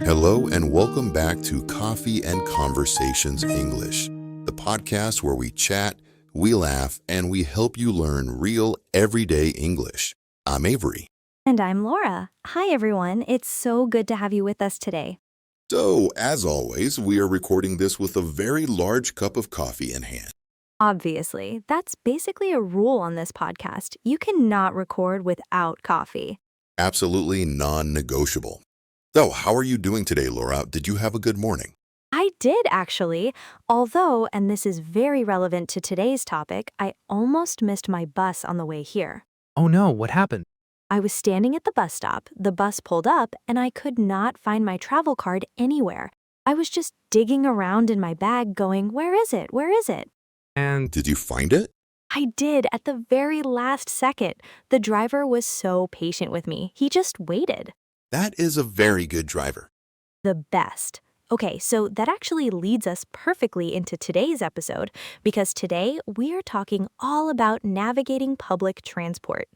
Hello and welcome back to Coffee and Conversations English, the podcast where we chat, we laugh, and we help you learn real everyday English. I'm Avery. And I'm Laura. Hi, everyone. It's so good to have you with us today. So, as always, we are recording this with a very large cup of coffee in hand. Obviously, that's basically a rule on this podcast. You cannot record without coffee. Absolutely non-negotiable. So, how are you doing today, Laura? Did you have a good morning? I did, actually. Although, and this is very relevant to today's topic, I almost missed my bus on the way here. Oh no, what happened? I was standing at the bus stop, the bus pulled up, and I could not find my travel card anywhere. I was just digging around in my bag going, where is it? Where is it? And Did you find it? I did at the very last second. The driver was so patient with me. He just waited. That is a very good driver. The best. Okay, so that actually leads us perfectly into today's episode because today we are talking all about navigating public transport.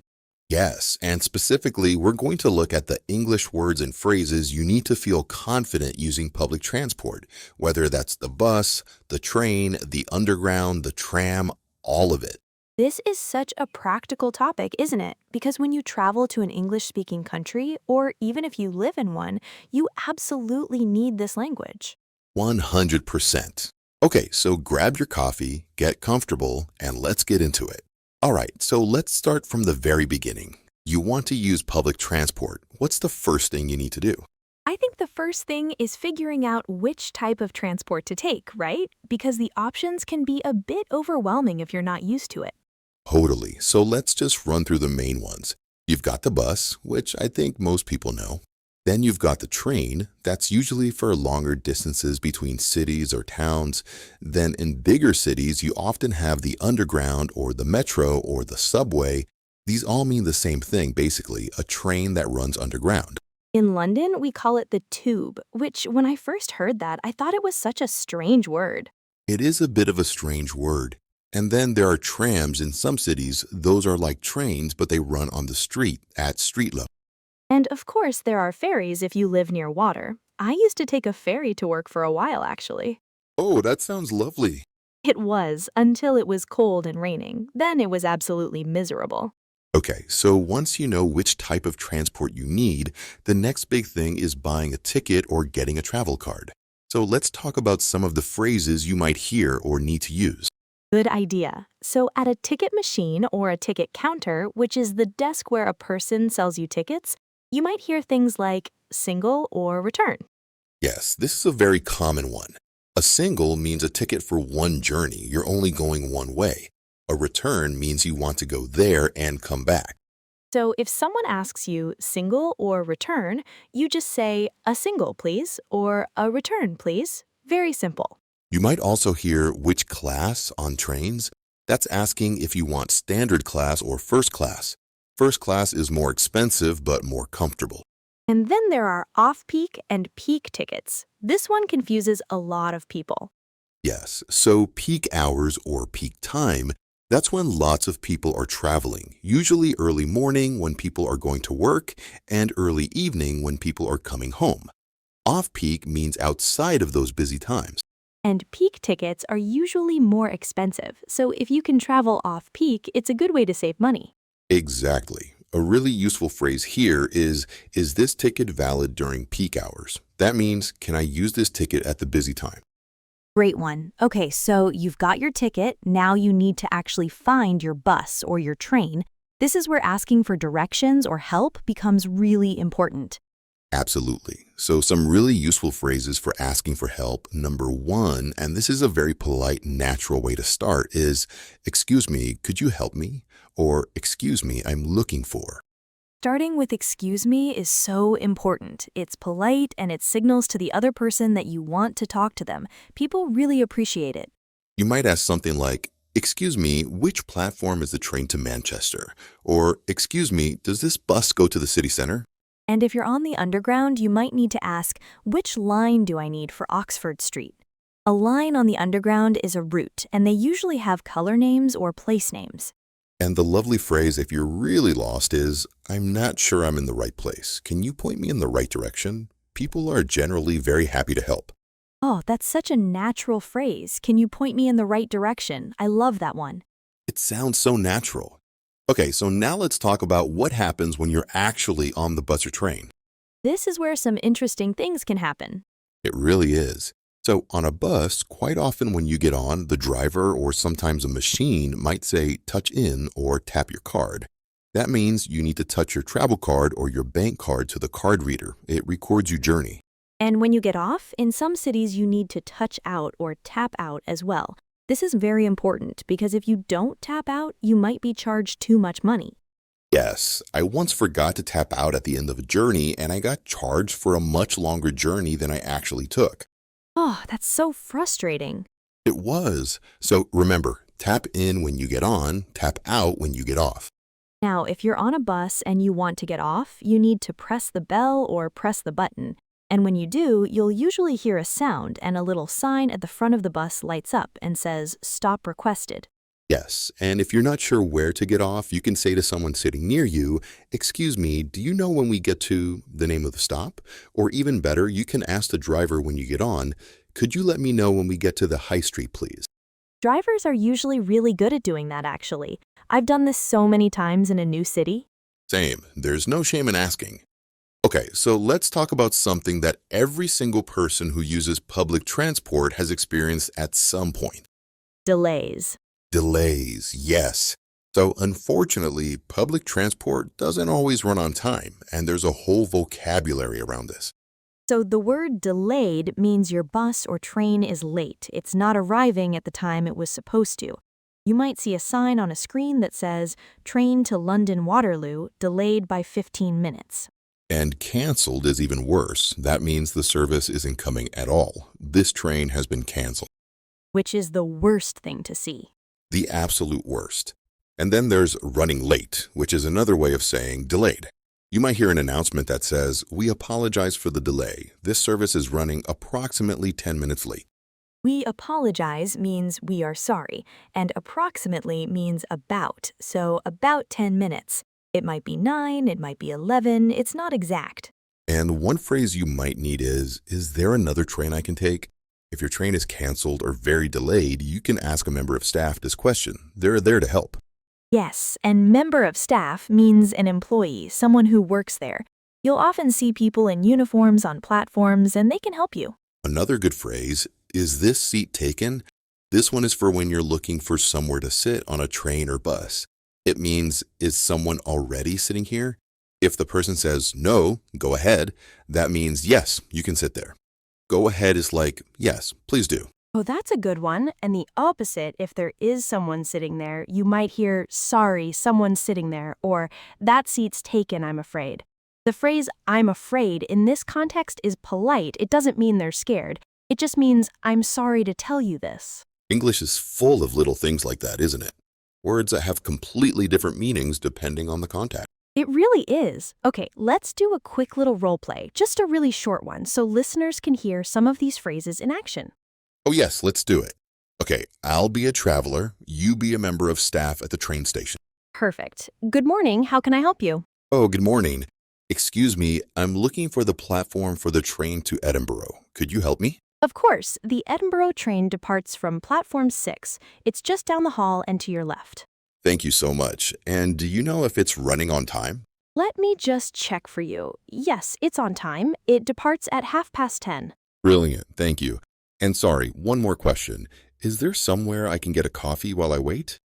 Yes, and specifically, we're going to look at the English words and phrases you need to feel confident using public transport, whether that's the bus, the train, the underground, the tram, all of it. This is such a practical topic, isn't it? Because when you travel to an English-speaking country, or even if you live in one, you absolutely need this language. 100%. Okay, so grab your coffee, get comfortable, and let's get into it. All right, so let's start from the very beginning. You want to use public transport. What's the first thing you need to do? I think the first thing is figuring out which type of transport to take, right? Because the options can be a bit overwhelming if you're not used to it. Totally. So let's just run through the main ones. You've got the bus, which I think most people know. Then you've got the train. That's usually for longer distances between cities or towns. Then in bigger cities, you often have the underground or the metro or the subway. These all mean the same thing, basically, a train that runs underground. In London, we call it the tube, which when I first heard that, I thought it was such a strange word. It is a bit of a strange word. And then there are trams in some cities. Those are like trains, but they run on the street at street level. And of course, there are ferries if you live near water. I used to take a ferry to work for a while, actually. Oh, that sounds lovely. It was, until it was cold and raining. Then it was absolutely miserable. Okay, so once you know which type of transport you need, the next big thing is buying a ticket or getting a travel card. So let's talk about some of the phrases you might hear or need to use. Good idea. So at a ticket machine or a ticket counter, which is the desk where a person sells you tickets, you might hear things like single or return. Yes, this is a very common one. A single means a ticket for one journey. You're only going one way. A return means you want to go there and come back. So if someone asks you single or return, you just say a single, please, or a return, please. Very simple. You might also hear which class on trains. That's asking if you want standard class or first class. First class is more expensive but more comfortable. And then there are off-peak and peak tickets. This one confuses a lot of people. Yes, so peak hours or peak time, that's when lots of people are traveling, usually early morning when people are going to work and early evening when people are coming home. Off-peak means outside of those busy times. And peak tickets are usually more expensive, so if you can travel off-peak, it's a good way to save money. Exactly. A really useful phrase here is this ticket valid during peak hours? That means, can I use this ticket at the busy time? Great one. Okay, so you've got your ticket. Now you need to actually find your bus or your train. This is where asking for directions or help becomes really important. Absolutely. So some really useful phrases for asking for help. Number one, and this is a very polite, natural way to start, is, excuse me, could you help me? Or, excuse me, I'm looking for. Starting with excuse me is so important. It's polite and it signals to the other person that you want to talk to them. People really appreciate it. You might ask something like, excuse me, which platform is the train to Manchester? Or, excuse me, does this bus go to the city center? And if you're on the underground, you might need to ask, which line do I need for Oxford Street? A line on the underground is a route, and they usually have color names or place names. And the lovely phrase, if you're really lost, is, I'm not sure I'm in the right place. Can you point me in the right direction? people are generally very happy to help. Oh, that's such a natural phrase. Can you point me in the right direction? I love that one. It sounds so natural. Okay, so now let's talk about what happens when you're actually on the bus or train. This is where some interesting things can happen. It really is. So, on a bus, quite often when you get on, the driver or sometimes a machine might say touch in or tap your card. That means you need to touch your travel card or your bank card to the card reader. It records your journey. And when you get off, in some cities you need to touch out or tap out as well. This is very important because if you don't tap out, you might be charged too much money. Yes, I once forgot to tap out at the end of a journey and I got charged for a much longer journey than I actually took. Oh, that's so frustrating. It was. So remember, tap in when you get on, tap out when you get off. Now, if you're on a bus and you want to get off, you need to press the bell or press the button. And when you do, you'll usually hear a sound and a little sign at the front of the bus lights up and says, "Stop requested." Yes, and if you're not sure where to get off, you can say to someone sitting near you, "Excuse me, do you know when we get to the name of the stop?" Or even better, you can ask the driver when you get on, "Could you let me know when we get to the high street, please?" Drivers are usually really good at doing that, actually. I've done this so many times in a new city. Same, there's no shame in asking. Okay, so let's talk about something that every single person who uses public transport has experienced at some point. Delays. Delays, yes. So unfortunately, public transport doesn't always run on time, and there's a whole vocabulary around this. So the word delayed means your bus or train is late. It's not arriving at the time it was supposed to. You might see a sign on a screen that says, "Train to London Waterloo, delayed by 15 minutes." And canceled is even worse. That means the service isn't coming at all. This train has been canceled. Which is the worst thing to see. The absolute worst. And then there's running late, which is another way of saying delayed. You might hear an announcement that says, "We apologize for the delay. This service is running approximately 10 minutes late." We apologize means we are sorry, and approximately means about, so about 10 minutes. It might be 9, it might be 11, it's not exact. And one phrase you might need is there another train I can take? If your train is canceled or very delayed, you can ask a member of staff this question. They're there to help. Yes, and member of staff means an employee, someone who works there. You'll often see people in uniforms on platforms, and they can help you. Another good phrase, is this seat taken? This one is for when you're looking for somewhere to sit on a train or bus. It means, is someone already sitting here? If the person says, no, go ahead, that means, yes, you can sit there. Go ahead is like, yes, please do. Oh, that's a good one. And the opposite, if there is someone sitting there, you might hear, "Sorry, someone's sitting there," or "That seat's taken, I'm afraid." The phrase "I'm afraid" in this context is polite. It doesn't mean they're scared. It just means, "I'm sorry to tell you this." English is full of little things like that, isn't it? Words that have completely different meanings depending on the context. It really is. Okay, let's do a quick little role play, just a really short one, so listeners can hear some of these phrases in action. Oh yes, let's do it. Okay, I'll be a traveler, you be a member of staff at the train station. Perfect. Good morning, how can I help you? Oh, good morning. Excuse me, I'm looking for the platform for the train to Edinburgh. Could you help me? Of course, the Edinburgh train departs from platform 6. It's just down the hall and to your left. Thank you so much. And do you know if it's running on time? Let me just check for you. Yes, it's on time. It departs at 10:30. Brilliant, thank you. And sorry, one more question. Is there somewhere I can get a coffee while I wait?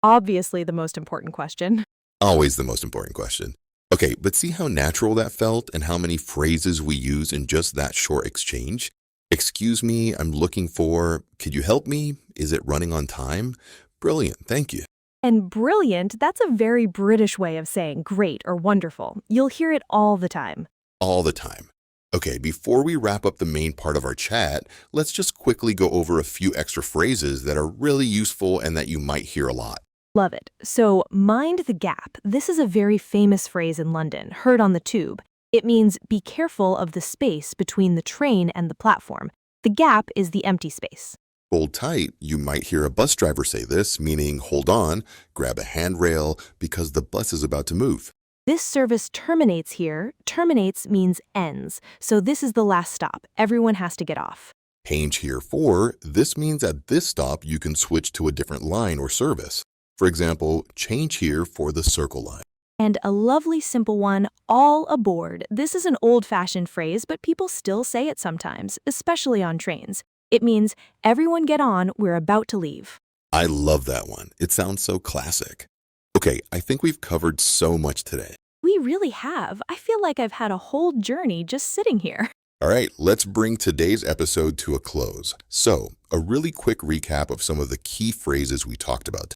Obviously the most important question. Always the most important question. Okay, but see how natural that felt and how many phrases we use in just that short exchange? Excuse me, I'm looking for, could you help me? Is it running on time? Brilliant, thank you. And brilliant, that's a very British way of saying great or wonderful. You'll hear it all the time. All the time. Okay, before we wrap up the main part of our chat, let's just quickly go over a few extra phrases that are really useful and that you might hear a lot. Love it. So, mind the gap. This is a very famous phrase in London, heard on the tube. It means be careful of the space between the train and the platform. The gap is the empty space. Hold tight, you might hear a bus driver say this, meaning hold on, grab a handrail, because the bus is about to move. This service terminates here. Terminates means ends. So this is the last stop. Everyone has to get off. Change here for, this means at this stop you can switch to a different line or service. For example, change here for the Circle line. And a lovely simple one, all aboard. This is an old-fashioned phrase, but people still say it sometimes, especially on trains. It means, everyone get on, we're about to leave. I love that one. It sounds so classic. Okay, I think we've covered so much today. We really have. I feel like I've had a whole journey just sitting here. All right, let's bring today's episode to a close. So, a really quick recap of some of the key phrases we talked about.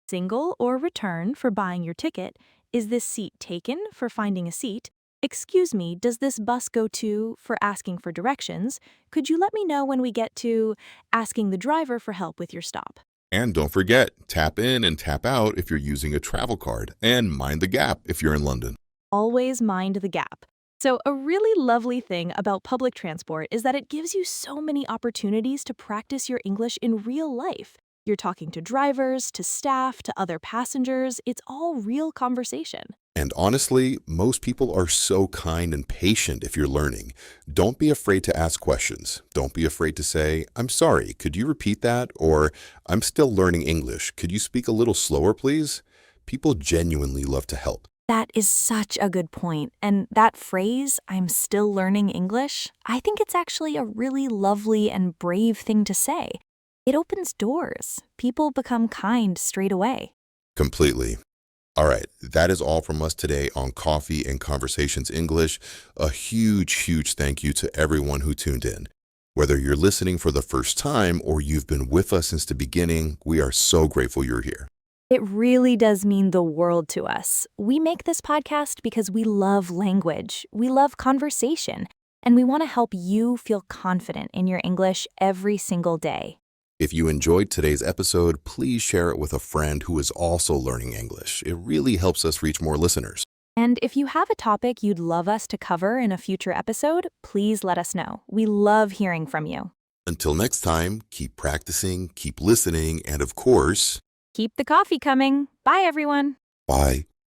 Single or return for buying your ticket. Is this seat taken for finding a seat? Excuse me, does this bus go to for asking for directions? Could you let me know when we get to asking the driver for help with your stop? And don't forget, tap in and tap out if you're using a travel card, and mind the gap if you're in London. Always mind the gap. So a really lovely thing about public transport is that it gives you so many opportunities to practice your English in real life. You're talking to drivers, to staff, to other passengers. It's all real conversation. And honestly, most people are so kind and patient if you're learning. Don't be afraid to ask questions. Don't be afraid to say, I'm sorry, could you repeat that? Or, I'm still learning English. Could you speak a little slower, please? People genuinely love to help. That is such a good point. And that phrase, I'm still learning English, I think it's actually a really lovely and brave thing to say. It opens doors. People become kind straight away. Completely. All right, that is all from us today on Coffee and Conversations English. A huge thank you to everyone who tuned in. Whether you're listening for the first time or you've been with us since the beginning, we are so grateful you're here. It really does mean the world to us. We make this podcast because we love language, we love conversation, and we want to help you feel confident in your English every single day. If you enjoyed today's episode, please share it with a friend who is also learning English. It really helps us reach more listeners. And if you have a topic you'd love us to cover in a future episode, please let us know. We love hearing from you. Until next time, keep practicing, keep listening, and of course, Keep the coffee coming. Bye, everyone. bye.